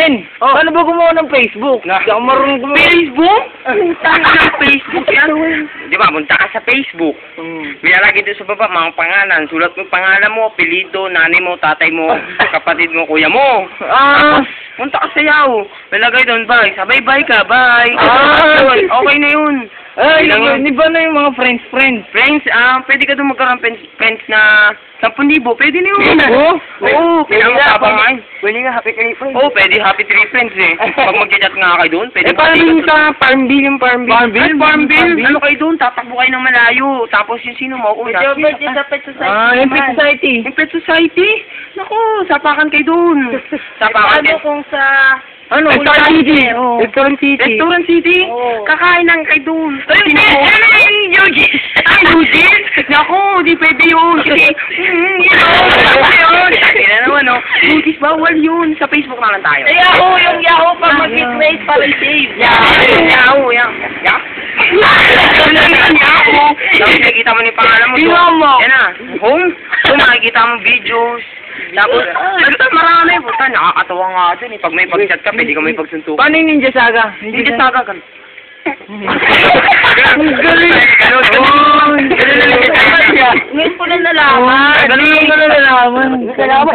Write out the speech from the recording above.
Ken, paano ba gumawa ng Facebook? Hindi ako marunong gumawa. Facebook? Ang Facebook yan. Di ba, punta ka sa Facebook. Binalagay doon sa baba, mga pangalan. Sulat mo pangalan mo, apelido, nanay mo, tatay mo, kapatid mo, kuya mo. Punta ka sa Yahoo. Nalagay doon, bye. Sabay-bye ka, bye. Okay na yun. Ay, hindi ba na yung mga friends? Friends, pwede ka doon magkaroon friends na 10,000. Pwede na yun. Oo, pinamutapang nga yun. Pwede nga happy tree friends. Oo, pwede happy tree friends eh. Pag mag-chat nga kayo doon, pwede paano yung sa Farmville, Farmville? Ano kayo doon? Tatakbo kayo ng malayo. Tapos yung sino mo? yung Pet Society. Yung Pet Society? Naku, sapakan kayo doon. Sapakan kayo. Kung sa... Restaurant City. Restaurant City? Kakain lang kayo doon. Eugene? Eugene? Naku, di pwede yun. Kasi, yun. Sabi na naman, no? Notice, bawal yun. Sa Facebook na lang tayo. Yung Yahoo, pag mag-create para save. Yahoo. Yun ang Yahoo. Tapos nakikita mo ni pangalan mo doon. Yan na. Home. So, makikita mo videos. Tapos, basta marami. Puta, nakakatawa nga dun eh. Pag may pag-chat ka, pwede ka may pagsuntukan. Paano yung Ninja Saga? Ninja Saga ka. Ang galing! Ngayon ko na nalaman. Salamat!